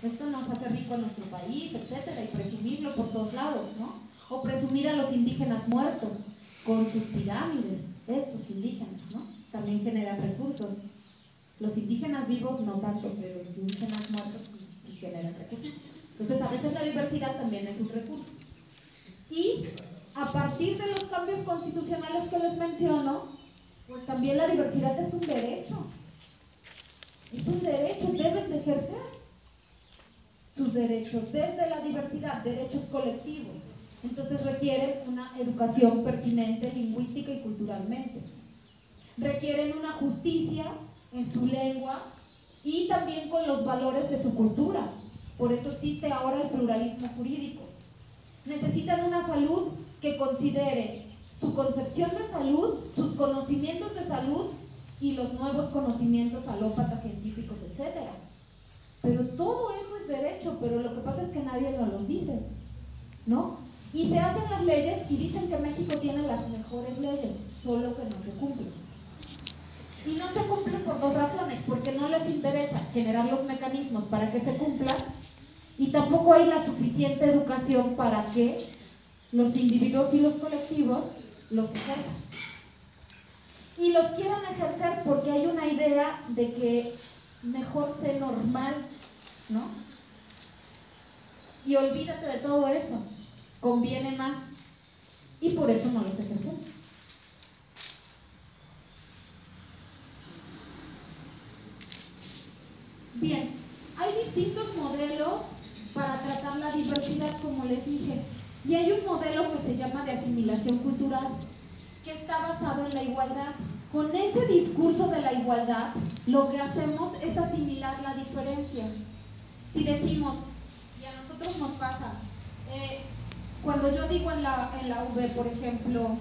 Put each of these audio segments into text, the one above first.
Esto nos hace rico en nuestro país, etcétera, y presumirlo por todos lados, ¿no? O presumir a los indígenas muertos con sus pirámides, estos indígenas, ¿no? También generan recursos. Los indígenas vivos no tanto, pero los indígenas muertos sí generan recursos. Entonces, a veces la diversidad también es un recurso. Y a partir de los cambios constitucionales que les menciono, pues también la diversidad es un derecho. Es un derecho, deben de ejercer sus derechos desde la diversidad, derechos colectivos. Entonces requieren una educación pertinente lingüística y culturalmente. Requieren una justicia en su lengua y también con los valores de su cultura. Por eso existe ahora el pluralismo jurídico. Necesitan una salud que considere su concepción de salud, sus conocimientos de salud y los nuevos conocimientos alópatas, científicos, etc. Pero todo eso es derecho, pero lo que pasa es que nadie nos los dice, ¿no? Y se hacen las leyes y dicen que México tiene las mejores leyes, solo que no se cumplen. Y no se cumplen por dos razones, porque no les interesa generar los mecanismos para que se cumplan y tampoco hay la suficiente educación para que los individuos y los colectivos los ejerzan. Y los quieran ejercer porque hay una idea de que mejor sé normal, ¿no? Y olvídate de todo eso, conviene más, y por eso no los ejercen. Bien, hay distintos modelos para tratar la diversidad, como les dije, y hay un modelo que se llama de asimilación cultural, que está basado en la igualdad. Con ese discurso de la igualdad, lo que hacemos es asimilar la diferencia. Si decimos, y a nosotros nos pasa, cuando yo digo en la UV, por ejemplo,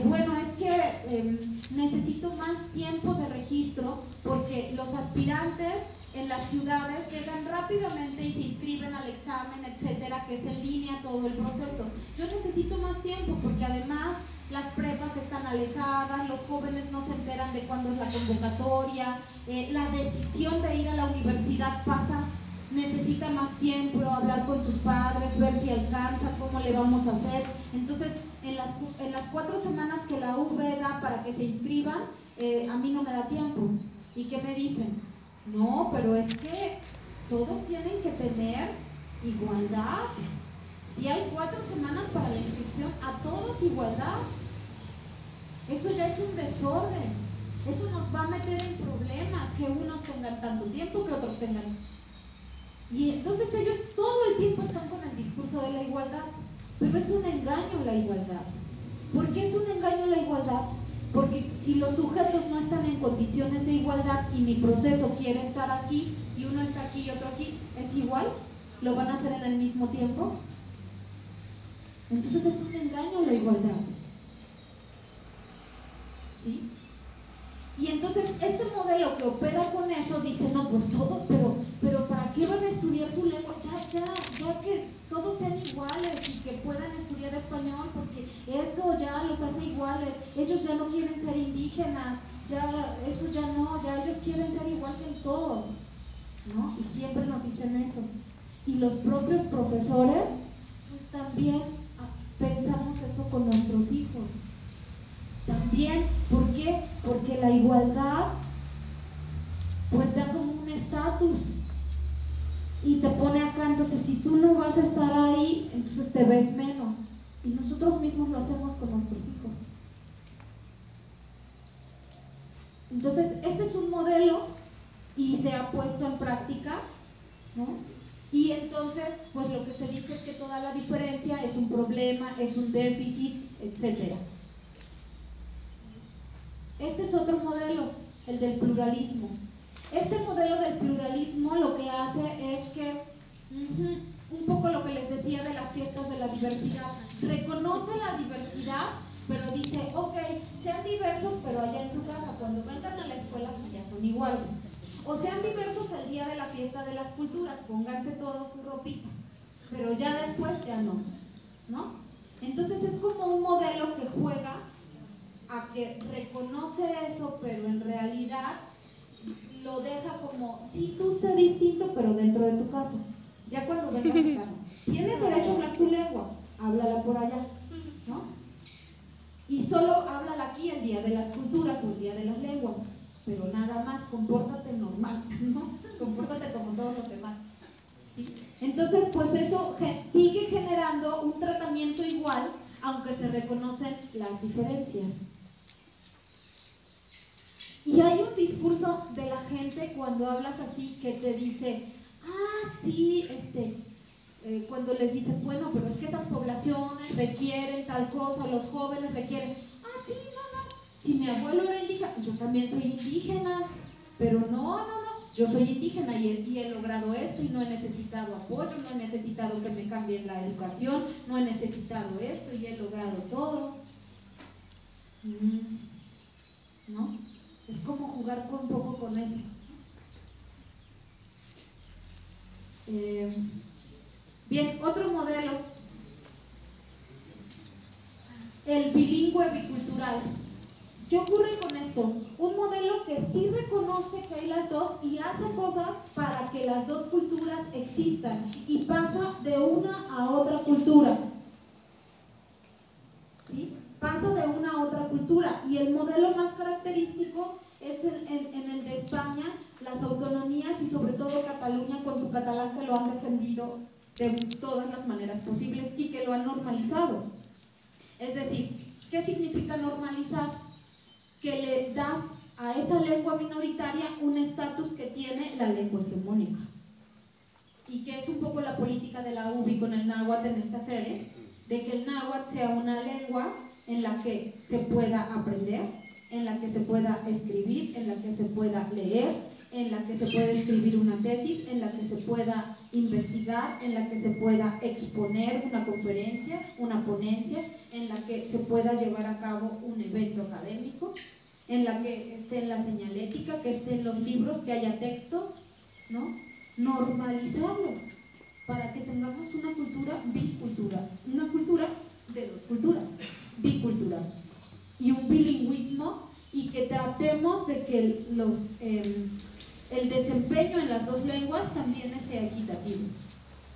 bueno, es que necesito más tiempo de registro porque los aspirantes en las ciudades llegan rápidamente y se inscriben al examen, etcétera, que es en línea todo el proceso. Yo necesito más tiempo porque además las prepas están alejadas, los jóvenes no se enteran de cuándo es la convocatoria, la decisión de ir a la universidad pasa, necesita más tiempo, hablar con sus padres, ver si alcanza, cómo le vamos a hacer. Entonces, en las 4 semanas que la UV da para que se inscriban, a mí no me da tiempo. ¿Y qué me dicen? No, pero es que todos tienen que tener igualdad. Si hay 4 semanas para la inscripción, a todos igualdad. Eso ya es un desorden. Eso nos va a meter en problemas, que unos tengan tanto tiempo, que otros tengan. Y entonces ellos todo el tiempo están con el discurso de la igualdad, pero es un engaño la igualdad. ¿Por qué es un engaño la igualdad? Porque si los sujetos no están en condiciones de igualdad y mi proceso quiere estar aquí y uno está aquí y otro aquí, ¿es igual? ¿Lo van a hacer en el mismo tiempo? Entonces es un engaño la igualdad. ¿Sí? Y entonces este modelo que opera con eso dice, no, pues todos, pero ¿para qué van a estudiar su lengua? Ya que todos sean iguales y que puedan estudiar español, porque eso ya los hace iguales. Ellos ya no quieren ser indígenas, ya eso ya no, ya ellos quieren ser igual que todos, ¿no? Y siempre nos dicen eso. Y los propios profesores, pues también pensamos eso con nuestros hijos. También, ¿por qué? Porque la igualdad pues da como un estatus y te pone acá, entonces si tú no vas a estar ahí, entonces te ves menos. Y nosotros mismos lo hacemos con nuestros hijos. Entonces, este es un modelo y se ha puesto en práctica, ¿no? Y entonces, pues lo que se dice es que toda la diferencia es un problema, es un déficit, etcétera. Este es otro modelo, el del pluralismo. Este modelo del pluralismo lo que hace es que, un poco lo que les decía de las fiestas de la diversidad, reconoce la diversidad, pero dice, ok, sean diversos, pero allá en su casa, cuando vengan a la escuela, pues ya son iguales. O sean diversos el día de la fiesta de las culturas, pónganse todos su ropita, pero ya después ya no, ¿no? Entonces es como un modelo que juega a que reconoce eso, pero en realidad lo deja como, sí, tú sé distinto, pero dentro de tu casa. Ya cuando vengas a casa, tienes derecho a hablar tu lengua, háblala por allá, ¿no? Y solo háblala aquí el día de las culturas o el día de las lenguas, pero nada más, compórtate normal, ¿no? Compórtate como todos los demás. ¿Sí? Entonces, pues eso sigue generando un tratamiento igual, aunque se reconocen las diferencias. Y hay un discurso de la gente cuando hablas así que te dice, ah, sí, cuando les dices, bueno, pero es que esas poblaciones requieren tal cosa, los jóvenes requieren, ah, sí, no, si mi abuelo era indígena, yo también soy indígena, pero no, yo soy indígena y he logrado esto y no he necesitado apoyo, no he necesitado que me cambien la educación, no he necesitado esto y he logrado todo. ¿No? Es como jugar un poco con eso. Bien, otro modelo, el bilingüe bicultural. ¿Qué ocurre con esto? Un modelo que sí reconoce que hay las dos y hace cosas para que las dos culturas existan y pasa de una a otra cultura. ¿Sí? Pasa de una a otra cultura y el modelo más característico es en el de España, las autonomías y sobre todo Cataluña con su catalán, que lo han defendido de todas las maneras posibles y que lo han normalizado. Es decir, ¿qué significa normalizar? Que le das a esa lengua minoritaria un estatus que tiene la lengua hegemónica. Y que es un poco la política de la UBI con el náhuatl en esta serie, de que el náhuatl sea una lengua en la que se pueda aprender, en la que se pueda escribir, en la que se pueda leer, en la que se pueda escribir una tesis, en la que se pueda investigar, en la que se pueda exponer una conferencia, una ponencia, en la que se pueda llevar a cabo un evento académico, en la que esté en la señalética, que esté en los libros, que haya textos, ¿no? Normalizarlo para que tengamos una cultura bicultural, una cultura de dos culturas, bicultural, y un bilingüismo, y que tratemos de que el desempeño en las dos lenguas también sea equitativo,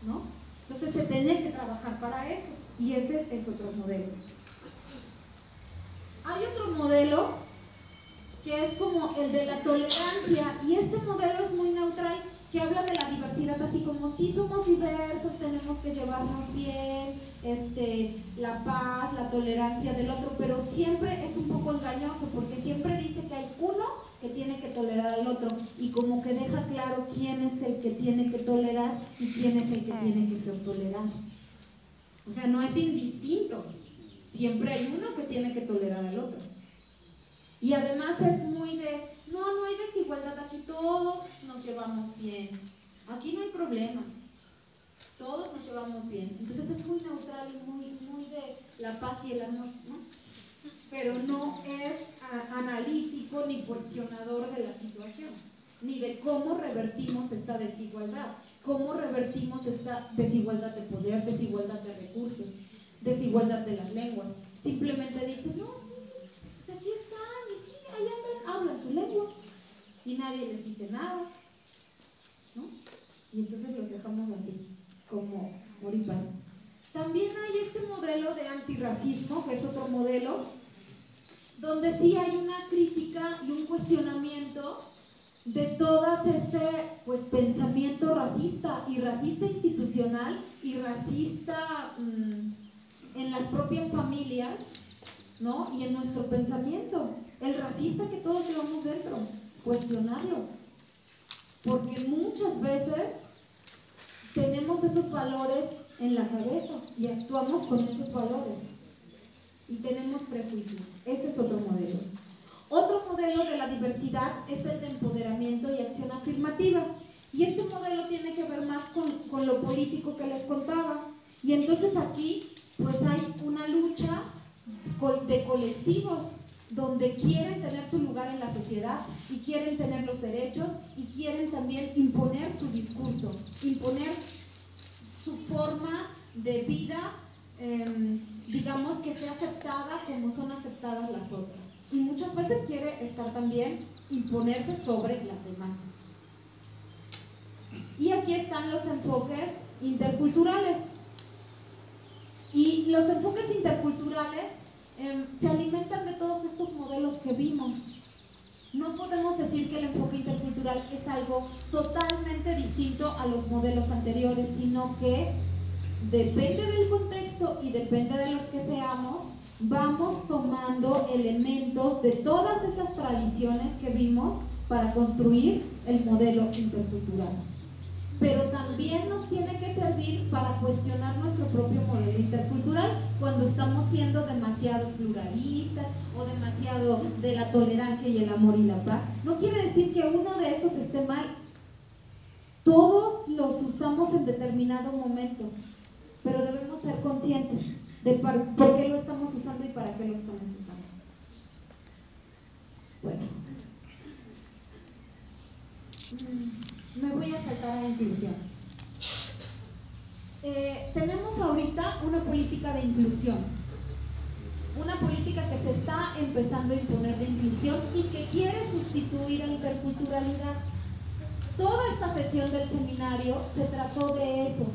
¿no? Entonces se tiene que trabajar para eso, y ese es otro modelo. Hay otro modelo que es como el de la tolerancia, y este modelo es muy neutral, que habla de la diversidad, así como si somos diversos, tenemos que llevarnos bien, la paz, la tolerancia del otro, pero siempre es un poco engañoso, porque siempre dice que hay uno que tiene que tolerar al otro, y como que deja claro quién es el que tiene que tolerar y quién es el que tiene que ser tolerado. O sea, no es indistinto, siempre hay uno que tiene que tolerar al otro. Y además es muy de, no hay desigualdad, aquí todos nos llevamos bien, aquí no hay problemas, todos nos llevamos bien. Entonces es muy neutral y muy de la paz y el amor, ¿no? Pero no es analítico ni cuestionador de la situación, ni de cómo revertimos esta desigualdad, cómo revertimos esta desigualdad de poder, desigualdad de recursos, desigualdad de las lenguas. Simplemente dice, no, pues aquí están, y sí, ahí hablan su lengua, y nadie les dice nada, ¿no? Y entonces los dejamos así, como moripas. También hay este modelo de antirracismo, que es otro modelo, donde sí hay una crítica y un cuestionamiento de todo pues, pensamiento racista, y racista institucional, y racista en las propias familias, ¿no? Y en nuestro pensamiento, el racista que todos llevamos dentro, cuestionarlo, porque muchas veces tenemos esos valores en la cabeza y actuamos con esos valores y tenemos prejuicios. Ese es otro modelo. Otro modelo de la diversidad es el de empoderamiento y acción afirmativa, y este modelo tiene que ver más con lo político que les contaba, y entonces aquí pues hay una lucha de colectivos donde quieren tener su lugar en la sociedad y quieren tener los derechos y quieren también imponer su discurso, imponer su forma de vida, digamos que sea aceptada como son aceptadas las otras. y muchas veces quiere estar también, imponerse sobre las demás. Y aquí están los enfoques interculturales. Y los enfoques interculturales se alimentan de todos estos modelos que vimos. No podemos decir que el enfoque intercultural es algo totalmente distinto a los modelos anteriores, sino que depende del contexto y depende de los que seamos, vamos tomando elementos de todas esas tradiciones que vimos para construir el modelo intercultural. Pero también nos tiene que servir para cuestionar nuestro propio modelo intercultural cuando estamos siendo demasiado pluralistas o demasiado de la tolerancia y el amor y la paz. No quiere decir que uno de esos esté mal. Todos los usamos en determinado momento, pero debemos ser conscientes de por qué lo estamos usando y para qué lo estamos usando. Bueno. Me voy a saltar a la inclusión. Tenemos ahorita una política de inclusión, una política que se está empezando a imponer de inclusión y que quiere sustituir a la interculturalidad. Toda esta sesión del seminario se trató de eso,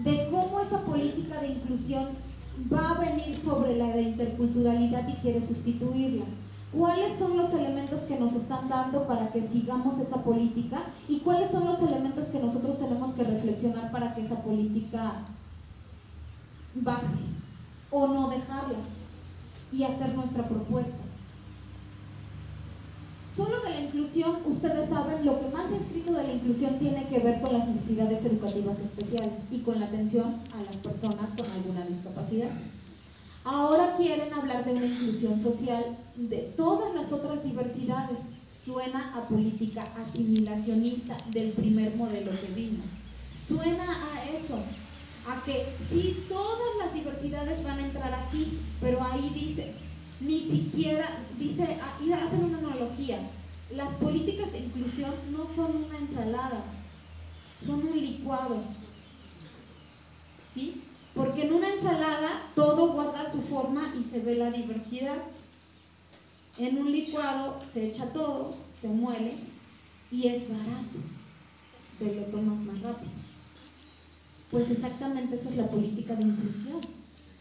de cómo esa política de inclusión va a venir sobre la de interculturalidad y quiere sustituirla. ¿Cuáles son los elementos que nos están dando para que sigamos esa política? ¿Y cuáles son los elementos que nosotros tenemos que reflexionar para que esa política baje? O no dejarla y hacer nuestra propuesta. Solo de la inclusión, ustedes saben, lo que más he escrito de la inclusión tiene que ver con las necesidades educativas especiales y con la atención a las personas con alguna discapacidad. Ahora quieren hablar de una inclusión social de todas las otras diversidades. Suena a política asimilacionista del primer modelo que vimos. Suena a eso, a que sí, todas las diversidades van a entrar aquí, pero ahí dice, ni siquiera, dice, y hacen una analogía, las políticas de inclusión no son una ensalada, son un licuado, ¿sí? Porque en una ensalada todo guarda su forma y se ve la diversidad. En un licuado se echa todo, se muele y es barato, te lo tomas más rápido. Pues exactamente eso es la política de inclusión,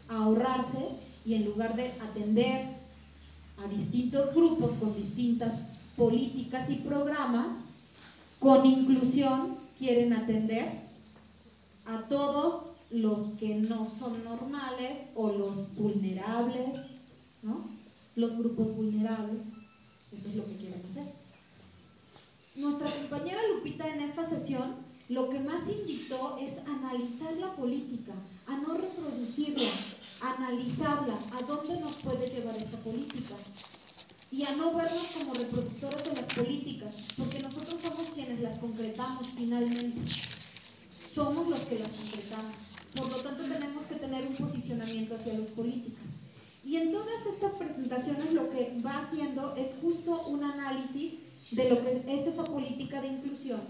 ahorrarse y en lugar de atender a distintos grupos con distintas políticas y programas, con inclusión quieren atender a todos los que no son normales o los vulnerables, ¿no? Los grupos vulnerables, eso es lo que quieren hacer. Nuestra compañera Lupita en esta sesión lo que más invitó es analizar la política, a no reproducirla, a analizarla, a dónde nos puede llevar esta política y a no vernos como reproductores de las políticas, porque nosotros somos quienes las concretamos finalmente, somos los que las concretamos. Por lo tanto, tenemos que tener un posicionamiento hacia los políticos. Y en todas estas presentaciones lo que va haciendo es justo un análisis de lo que es esa política de inclusión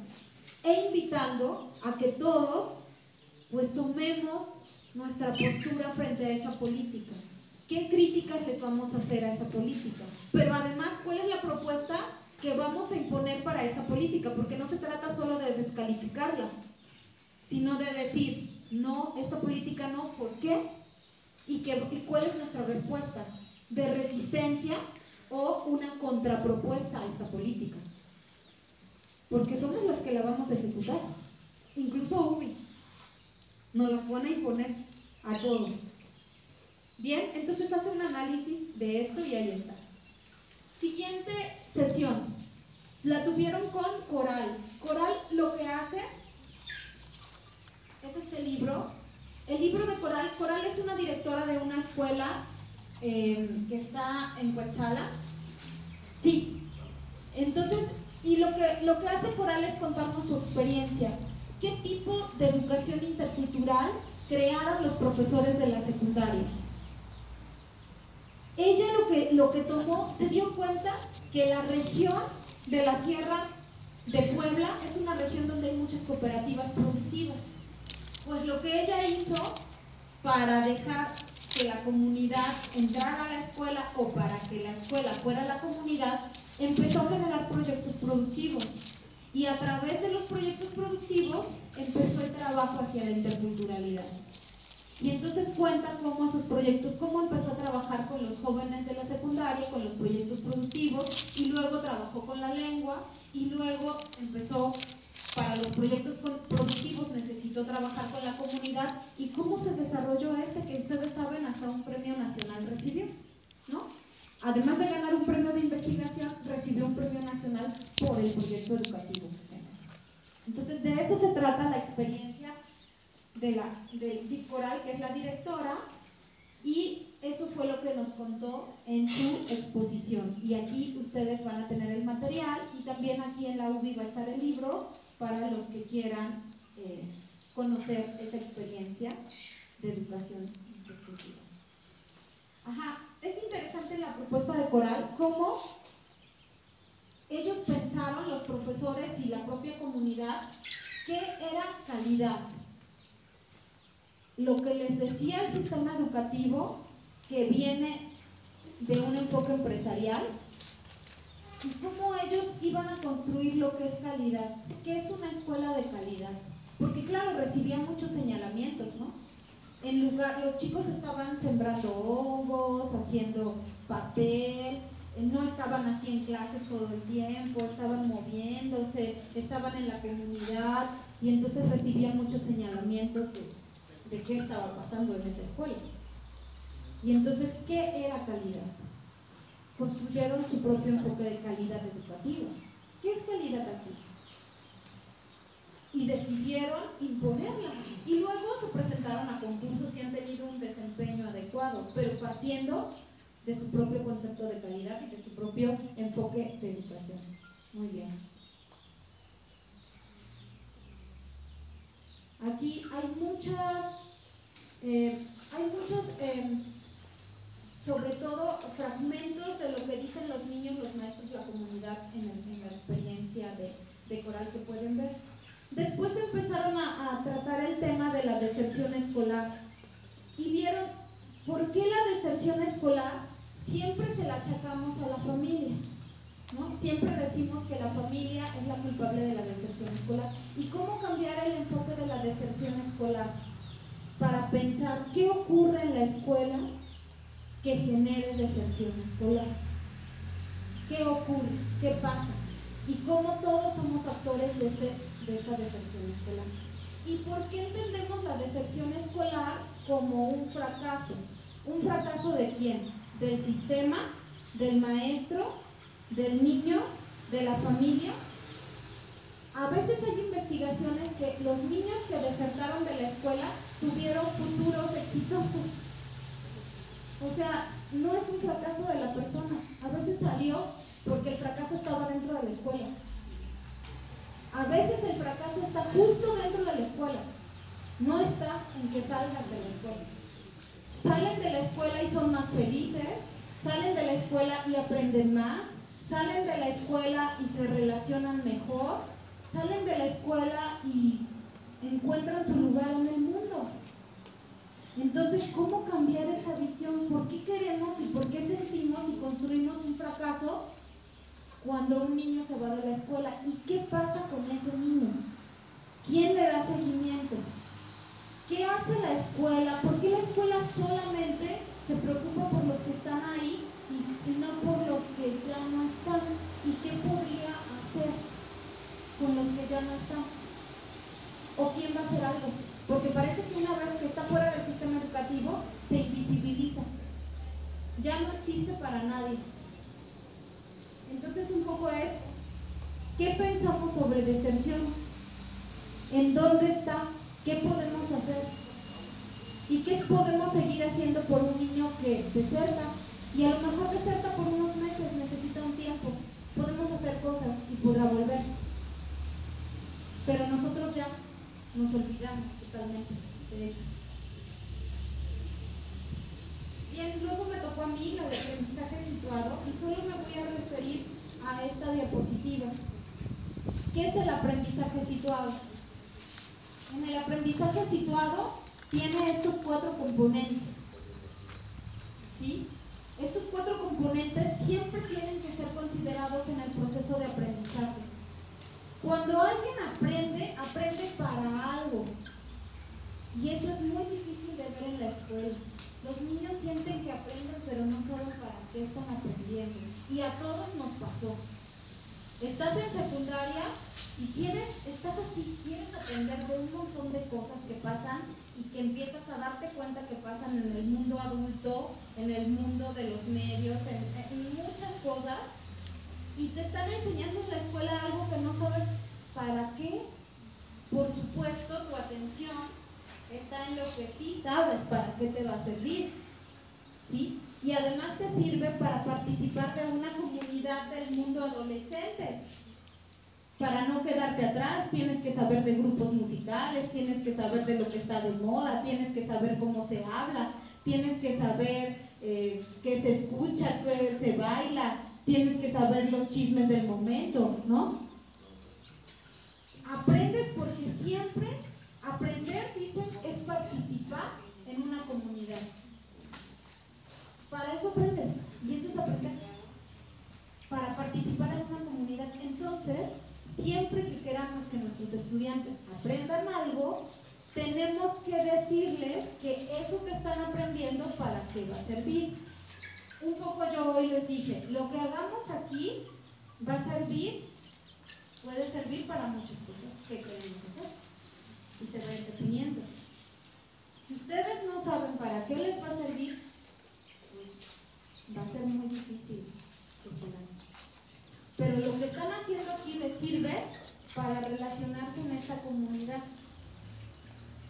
e invitando a que todos pues tomemos nuestra postura frente a esa política. ¿Qué críticas les vamos a hacer a esa política? Pero además, ¿cuál es la propuesta que vamos a imponer para esa política? Porque no se trata solo de descalificarla, sino de decir, no, esta política no, ¿por qué? ¿Y cuál es nuestra respuesta? ¿De resistencia o una contrapropuesta a esta política? Porque somos los que la vamos a ejecutar. Incluso UBI nos las van a imponer a todos. Bien, entonces hace un análisis de esto y ahí está. Siguiente sesión. La tuvieron con Coral. Coral lo que hace es este libro. El libro de Coral. Coral es una directora de una escuela que está en Cuetzalan. Sí. Entonces, y lo que hace Coral es contarnos su experiencia. ¿Qué tipo de educación intercultural crearon los profesores de la secundaria? Ella lo que tomó, se dio cuenta que la región de la Sierra de Puebla es una región donde hay muchas cooperativas productivas. Pues lo que ella hizo para dejar que la comunidad entrara a la escuela o para que la escuela fuera la comunidad, empezó a generar proyectos productivos. Y a través de los proyectos productivos empezó el trabajo hacia la interculturalidad. Y entonces cuentan cómo esos proyectos, cómo empezó a trabajar con los jóvenes de la secundaria, con los proyectos productivos, y luego trabajó con la lengua, y luego empezó, para los proyectos productivos necesitó trabajar con la comunidad, y cómo se desarrolló que ustedes saben, hasta un premio nacional recibió, ¿no? Además de ganar un premio de investigación, recibió un premio nacional por el proyecto educativo. Entonces, de eso se trata la experiencia de Vic Coral, que es la directora, y eso fue lo que nos contó en su exposición. Y aquí ustedes van a tener el material, y también aquí en la UBI va a estar el libro para los que quieran conocer esa experiencia de educación intercultural. Ajá, es interesante la propuesta de Coral, cómo ellos pensaron, los profesores y la propia comunidad, qué era calidad. Lo que les decía el sistema educativo, que viene de un enfoque empresarial, y cómo ellos iban a construir lo que es calidad. ¿Qué es una escuela de calidad? Porque claro, recibían muchos señalamientos, ¿no? Los chicos estaban sembrando hongos, haciendo papel, no estaban así en clases todo el tiempo, estaban moviéndose, estaban en la comunidad, y entonces recibían muchos señalamientos de qué estaba pasando en esa escuela. Y entonces, ¿qué era calidad? Construyeron su propio enfoque de calidad educativa. ¿Qué es calidad aquí? Y decidieron imponerla. Y luego se presentaron a concursos y han tenido un desempeño adecuado, pero partiendo de su propio concepto de calidad y de su propio enfoque de educación. Muy bien. Aquí hay muchos, sobre todo, fragmentos de lo que dicen los niños, los maestros, la comunidad en la experiencia de Coral que pueden ver. Después empezaron a tratar el tema de la deserción escolar y vieron por qué la deserción escolar siempre se la achacamos a la familia, ¿no? Siempre decimos que la familia es la culpable de la deserción escolar. ¿Y cómo cambiar el enfoque de la deserción escolar? Para pensar qué ocurre en la escuela que genere deserción escolar. ¿Qué ocurre? ¿Qué pasa? Y cómo todos somos actores de esa deserción escolar. ¿Y por qué entendemos la deserción escolar como un fracaso? ¿Un fracaso de quién? ¿Del sistema? ¿Del maestro? ¿Del niño? ¿De la familia? A veces hay investigaciones que los niños que desertaron de la escuela tuvieron futuros exitosos. O sea, no es un fracaso de la persona. A veces salió porque el fracaso estaba dentro de la escuela. A veces el fracaso está justo dentro de la escuela. No está en que salgan de la escuela. Salen de la escuela y son más felices, salen de la escuela y aprenden más, salen de la escuela y se relacionan mejor, salen de la escuela y encuentran su lugar en el mundo. Entonces, ¿cómo cambiar esa visión? ¿Por qué queremos y por qué sentimos y construimos un fracaso cuando un niño se va de la escuela? ¿Y qué pasa con ese niño? ¿Quién le da seguimiento? ¿Qué hace la escuela? ¿Por qué la escuela solamente se preocupa por los que están ahí y no por los que ya no están? ¿Y qué podría hacer con los que ya no están? ¿O quién va a hacer algo? Porque parece que una vez que está fuera del sistema educativo, se invisibiliza. Ya no existe para nadie. Entonces un poco es, ¿qué pensamos sobre deserción? ¿En dónde está? ¿Qué podemos hacer? ¿Y qué podemos seguir haciendo por un niño que deserta? Y a lo mejor deserta por unos meses, necesita un tiempo. Podemos hacer cosas y podrá volver. Pero nosotros ya nos olvidamos totalmente de eso. Bien, luego me tocó a mí la de aprendizaje situado y solo me voy a referir a esta diapositiva. ¿Qué es el aprendizaje situado? En el aprendizaje situado tiene estos 4 componentes. ¿sí? Estos 4 componentes siempre tienen que ser considerados en el proceso de aprendizaje. Cuando alguien aprende, aprende para algo. Y eso es muy difícil de ver en la escuela. Los niños sienten que aprenden, pero no saben para qué están aprendiendo. Y a todos nos pasó. Estás en secundaria y estás así, quieres aprender de un montón de cosas que pasan y que empiezas a darte cuenta que pasan en el mundo adulto, en el mundo de los medios, en muchas cosas, y te están enseñando en la escuela algo que no sabes para qué. Por supuesto, tu atención está en lo que sí sabes para qué te va a servir, ¿sí? Y además te sirve para participar de una comunidad del mundo adolescente. Para no quedarte atrás, tienes que saber de grupos musicales, tienes que saber de lo que está de moda, tienes que saber cómo se habla, tienes que saber qué se escucha, qué se baila, tienes que saber los chismes del momento, ¿no? Aprendes porque siempre aprender, dicen, es participar en una comunidad. Para eso aprendes, y eso es aprender. Para participar en una comunidad. Entonces, siempre que queramos que nuestros estudiantes aprendan algo, tenemos que decirles que eso que están aprendiendo, ¿para qué va a servir? Un poco yo hoy les dije, lo que hagamos aquí va a servir, puede servir para muchas cosas que queremos hacer. Y se va definiendo. Si ustedes no saben para qué les va a servir, pues va a ser muy difícil que se hagan. Pero lo que están haciendo aquí les sirve para relacionarse en esta comunidad.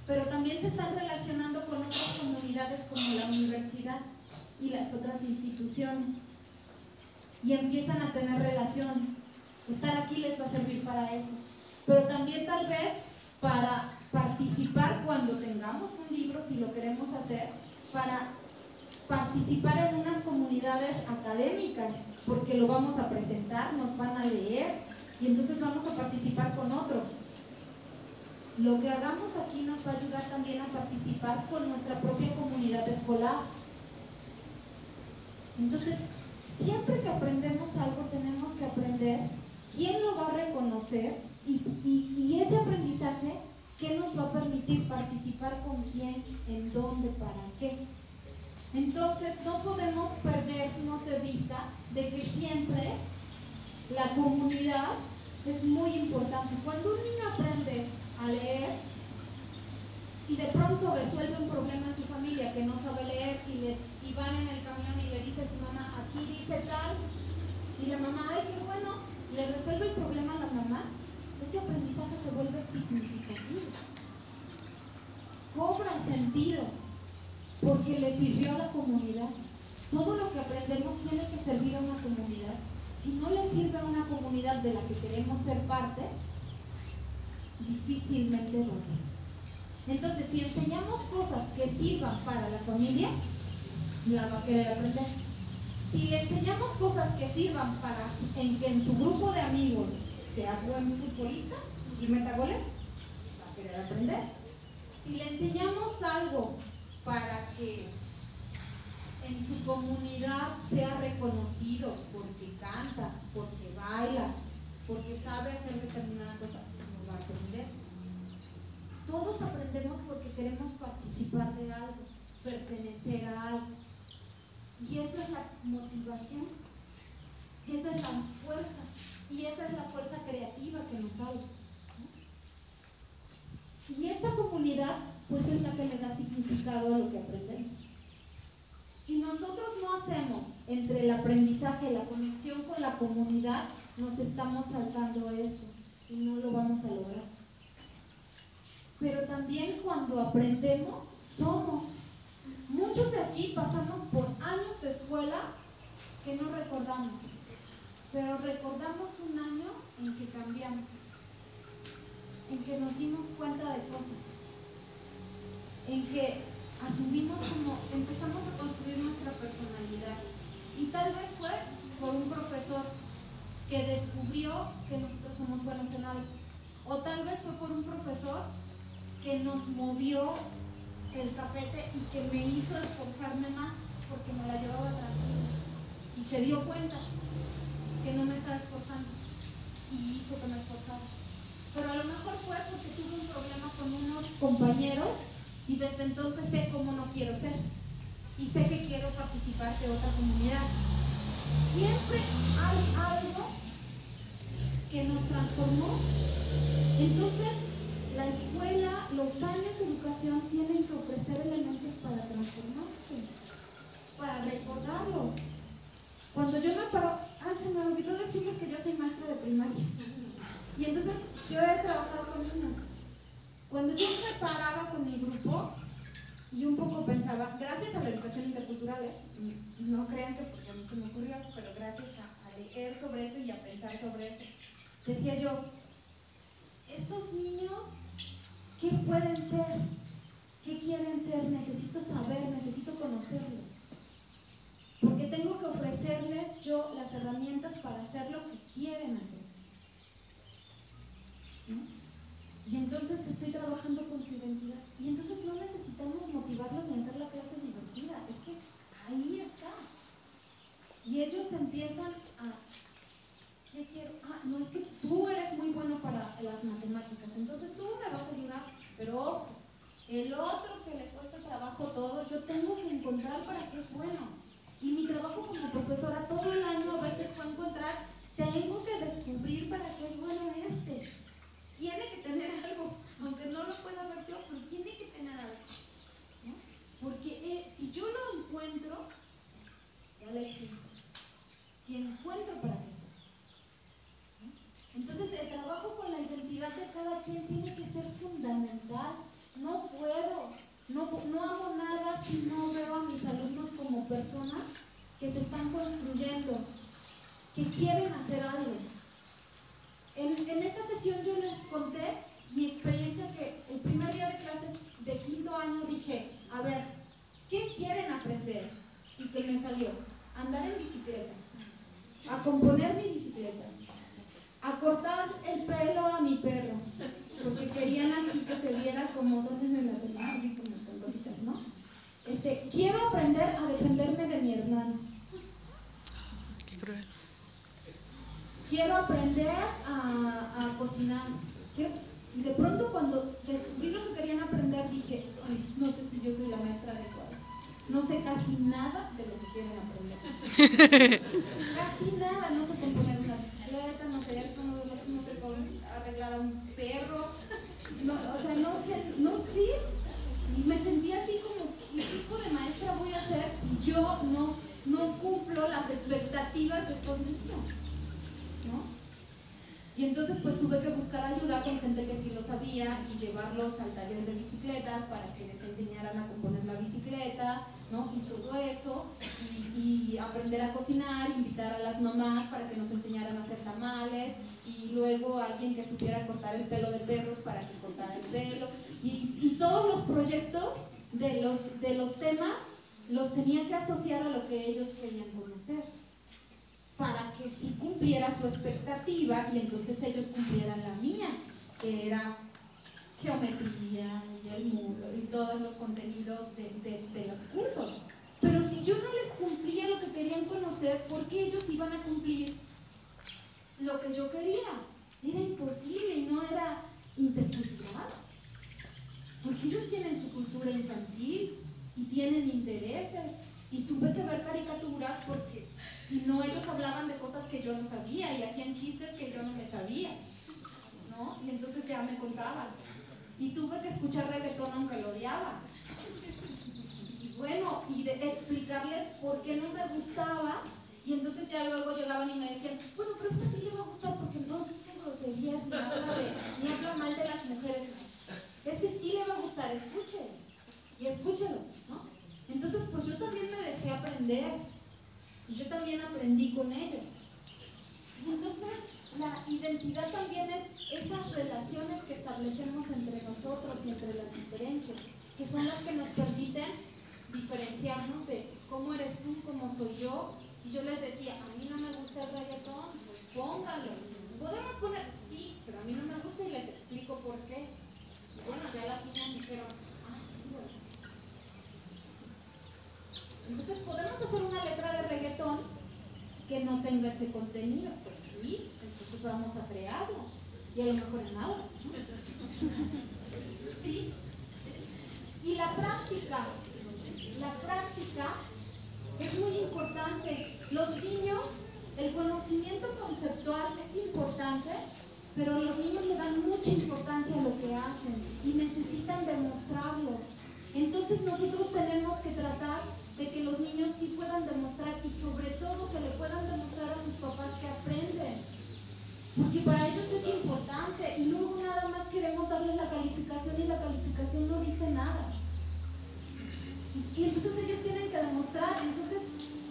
Pero también se están relacionando con otras comunidades como la universidad y las otras instituciones. Y empiezan a tener relaciones. Estar aquí les va a servir para eso. Pero también tal vez para participar cuando tengamos un libro, si lo queremos hacer, para participar en unas comunidades académicas, porque lo vamos a presentar, nos van a leer y entonces vamos a participar con otros. Lo que hagamos aquí nos va a ayudar también a participar con nuestra propia comunidad escolar. Entonces, siempre que aprendemos algo tenemos que aprender quién lo va a reconocer y ese aprendizaje, ¿qué nos va a permitir participar con quién, en dónde, para qué? Entonces, no podemos perdernos de vista de que siempre la comunidad es muy importante. Cuando un niño aprende a leer y de pronto resuelve un problema en su familia que no sabe leer y van en el camión y le dice a su mamá, aquí dice tal, y la mamá, ay, qué bueno, le resuelve el problema a la mamá, ese aprendizaje se vuelve significativo, cobra sentido, porque le sirvió a la comunidad. Todo lo que aprendemos tiene que servir a una comunidad. Si no le sirve a una comunidad de la que queremos ser parte, difícilmente lo haremos. Entonces, si enseñamos cosas que sirvan para la familia, la va a querer aprender. Si le enseñamos cosas que sirvan para que en su grupo de amigos sea buen futbolista y meta goles, va a querer aprender. Si le enseñamos algo para que en su comunidad sea reconocido porque canta, porque baila, porque sabe hacer determinada cosa, nos va a aprender. Todos aprendemos porque queremos participar de algo, pertenecer a algo. Y eso es la motivación, y esa es la fuerza, y esa es la fuerza creativa que nos salva, ¿no? Y esta comunidad, pues es la que le da significado a lo que aprendemos. Si nosotros no hacemos entre el aprendizaje y la conexión con la comunidad, nos estamos saltando eso y no lo vamos a lograr. Pero también cuando aprendemos, somos. Muchos de aquí pasamos por años de escuela que no recordamos, pero recordamos un año en que cambiamos, en que nos dimos cuenta de cosas, en que empezamos a construir nuestra personalidad. Y tal vez fue por un profesor que descubrió que nosotros somos buenos en algo, o tal vez fue por un profesor que nos movió el tapete y que me hizo esforzarme más. porque me la llevaba tranquila. Y se dio cuenta que no me estaba esforzando y hizo que me esforzara. Pero a lo mejor fue porque tuve un problema con unos compañeros y desde entonces sé cómo no quiero ser y sé que quiero participar de otra comunidad. Siempre hay algo que nos transformó. Entonces, la escuela, los años de educación tienen que ofrecer elementos para transformarse, para recordarlo. Cuando yo me paro, se me olvidó decirles que yo soy maestra de primaria. Y entonces yo he trabajado con niños. Cuando yo me paraba con mi grupo, y un poco pensaba, gracias a la educación intercultural, no crean que porque a mí se me ocurrió, pero gracias a leer sobre eso y a pensar sobre eso, decía yo, estos niños, ¿qué pueden ser? ¿Qué quieren ser? Necesito saber, necesito conocerlos. Porque tengo que ofrecerles yo las herramientas para hacer lo que quieren hacer. ¿No? Y entonces estoy trabajando con su identidad. Y entonces no necesitamos motivarlos ni hacer la clase divertida. Es que ahí está. Y ellos empiezan a... ¿Qué quiero? No, es que tú eres muy bueno para las matemáticas. Entonces tú me vas a ayudar. Pero ojo, el otro que le cuesta trabajo todo, yo tengo que encontrar para qué es bueno. Y mi trabajo como profesora todo el año a veces fue encontrar, tengo que descubrir para qué es bueno este. Tiene que tener algo, aunque no lo pueda ver yo, pero tiene que tener algo, ¿no? Porque si yo lo encuentro, ya le siento. Si encuentro para qué, ¿no? Entonces el trabajo con la identidad de cada quien tiene que ser fundamental. No puedo, no hago nada si no veo a mis alumnos como personas que se están construyendo, que quieren hacer algo. En esta sesión yo les conté mi experiencia que el primer día de clases de quinto año dije, a ver, ¿qué quieren aprender? Y que me salió, andar en bicicleta, a componer mi bicicleta, a cortar el pelo a mi perro, porque querían así que se viera como son en la televisión, como con cositas, ¿no? Quiero aprender a defenderme de mi hermano. Qué cruel. Quiero aprender a cocinar. Y de pronto cuando descubrí lo que querían aprender dije, ay, no sé si yo soy la maestra adecuada. No sé casi nada de lo que quieren aprender. Casi nada, no sé componer una bicicleta, no sé esto, no sé cómo arreglar a un perro. No, o sea, no sé. Y me sentía así como, ¿qué tipo de maestra voy a ser si yo no cumplo las expectativas de estos niños? ¿No? Y entonces pues tuve que buscar ayuda con gente que sí lo sabía y llevarlos al taller de bicicletas para que les enseñaran a componer la bicicleta, ¿no? Y todo eso, y aprender a cocinar, invitar a las mamás para que nos enseñaran a hacer tamales, y luego alguien que supiera cortar el pelo de perros para que cortara el pelo, y todos los proyectos de los temas los tenía que asociar a lo que ellos querían conocer, para que sí cumpliera su expectativa y entonces ellos cumplieran la mía, que era geometría y el muro y todos los contenidos de los cursos. Pero si yo no les cumplía lo que querían conocer, ¿por qué ellos iban a cumplir lo que yo quería? Era imposible y no era intercultural. Porque ellos tienen su cultura infantil y tienen intereses. Y tuve que ver caricaturas porque si no ellos hablaban de cosas que yo no sabía y hacían chistes que yo no me sabía, ¿no? Y entonces ya me contaban. Y tuve que escuchar reggaetón aunque lo odiaba. Y bueno, y de explicarles por qué no me gustaba. Y entonces ya luego llegaban y me decían, bueno, pero esta sí le va a gustar porque no dice groserías ni habla mal de las mujeres. Este sí le va a gustar, escuche. Y escúchelo, ¿no? Entonces, pues yo también me dejé aprender y yo también aprendí con ellos. Y entonces, la identidad también es esas relaciones que establecemos entre nosotros y entre las diferencias, que son las que nos permiten diferenciarnos de cómo eres tú, cómo soy yo. Y yo les decía, a mí no me gusta el reggaetón, pues póngalo. Podemos poner, sí, pero a mí no me gusta y les explico por qué. Y bueno, ya las niñas dijeron, sí, bueno. Entonces podemos que no tenga ese contenido. Pues sí, entonces vamos a crearlo. Y a lo mejor en aula. ¿Sí? Y la práctica es muy importante. Los niños, el conocimiento conceptual es importante, pero los niños le dan mucha importancia a lo que hacen y necesitan demostrarlo. Entonces nosotros tenemos que tratar de que los niños sí puedan demostrar y sobre todo que le puedan demostrar a sus papás que aprenden. Porque para ellos es importante y luego nada más queremos darles la calificación y la calificación no dice nada. Y entonces ellos tienen que demostrar, entonces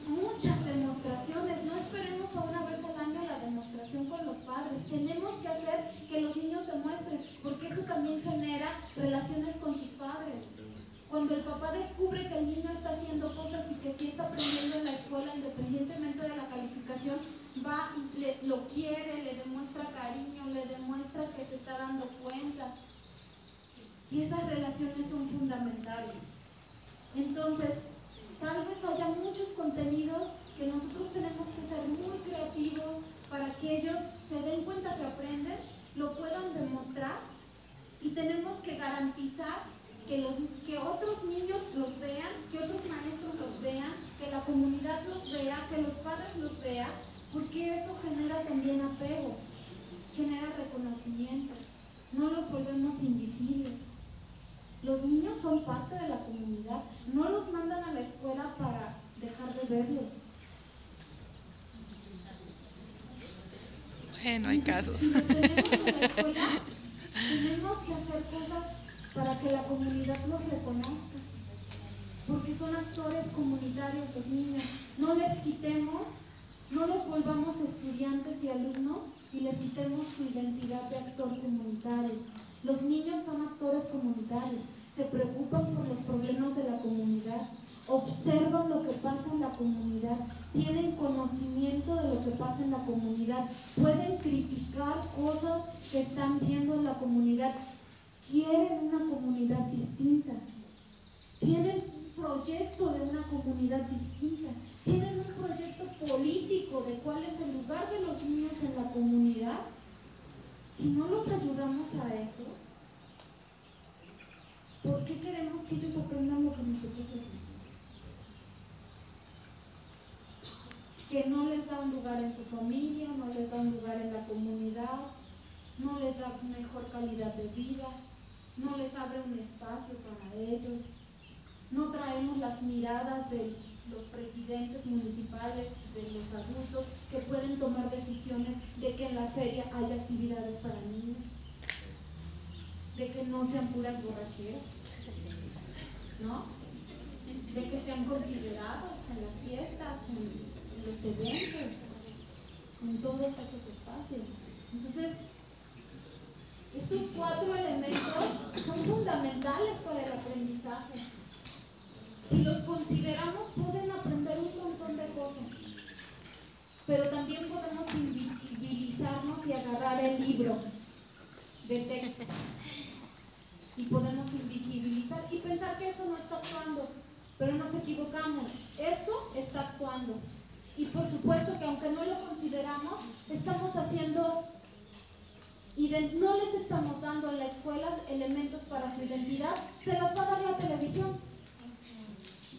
muchas demostraciones, no esperemos a una vez al año la demostración con los padres, tenemos que hacer que los niños demuestren, porque eso también genera relaciones con sus padres. Cuando el papá descubre que el niño está haciendo cosas y que sí está aprendiendo en la escuela, independientemente de la calificación, va y lo quiere, le demuestra cariño, le demuestra que se está dando cuenta. Y esas relaciones son fundamentales. Entonces, tal vez haya muchos contenidos que nosotros tenemos que ser muy creativos para que ellos se den cuenta que aprenden, lo puedan demostrar y tenemos que garantizar que otros niños los vean, que otros maestros los vean, que la comunidad los vea, que los padres los vean, porque eso genera también apego, genera reconocimiento, no los volvemos invisibles. Los niños son parte de la comunidad, no los mandan a la escuela para dejar de verlos. Bueno, hay casos. Si los tenemos en la escuela, tenemos que hacer cosas para que la comunidad los reconozca, porque son actores comunitarios los niños. No les quitemos, no los volvamos estudiantes y alumnos y les quitemos su identidad de actor comunitario. Los niños son actores comunitarios, se preocupan por los problemas de la comunidad, observan lo que pasa en la comunidad, tienen conocimiento de lo que pasa en la comunidad, pueden criticar cosas que están viendo en la comunidad, quieren una comunidad distinta, tienen un proyecto de una comunidad distinta, tienen un proyecto político de cuál es el lugar de los niños en la comunidad. Si no los ayudamos a eso, ¿por qué queremos que ellos aprendan lo que nosotros decimos? Que no les da un lugar en su familia, no les da un lugar en la comunidad, no les da mejor calidad de vida, no les abre un espacio para ellos, no traemos las miradas de los presidentes municipales, de los adultos que pueden tomar decisiones de que en la feria haya actividades para niños, de que no sean puras borracheras, ¿no? De que sean considerados en las fiestas, en los eventos, en todos esos espacios. Entonces, estos 4 elementos son fundamentales para el aprendizaje. Si los consideramos, pueden aprender un montón de cosas, pero también podemos invisibilizarnos y agarrar el libro de texto y podemos invisibilizar y pensar que eso no está actuando, pero nos equivocamos, esto está actuando. Y por supuesto que aunque no lo consideramos, estamos haciendo, no les estamos dando en la escuela elementos para su identidad, se las va a dar la televisión,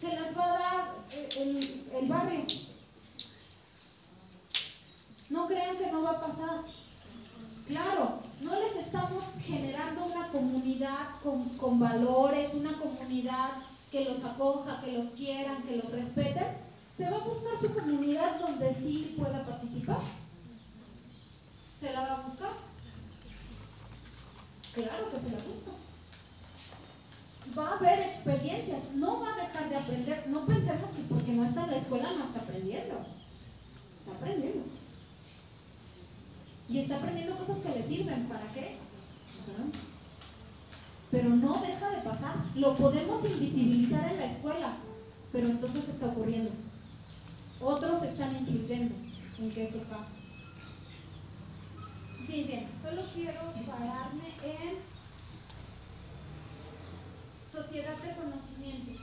se las va a dar el barrio. No crean que no va a pasar. Claro, no les estamos generando una comunidad con valores, una comunidad que los acoja, que los quieran, que los respeten. Se va a buscar su comunidad donde sí pueda participar. ¿Se la va a buscar? Claro que se la busca. Va a haber experiencias, no va a dejar de aprender. No pensemos que porque no está en la escuela no está aprendiendo. Está aprendiendo. Y está aprendiendo cosas que le sirven. ¿Para qué? Pero no deja de pasar. Lo podemos invisibilizar en la escuela, pero entonces está ocurriendo. Otros están influyendo en que eso pase. Bien, solo quiero pararme en sociedad de conocimiento.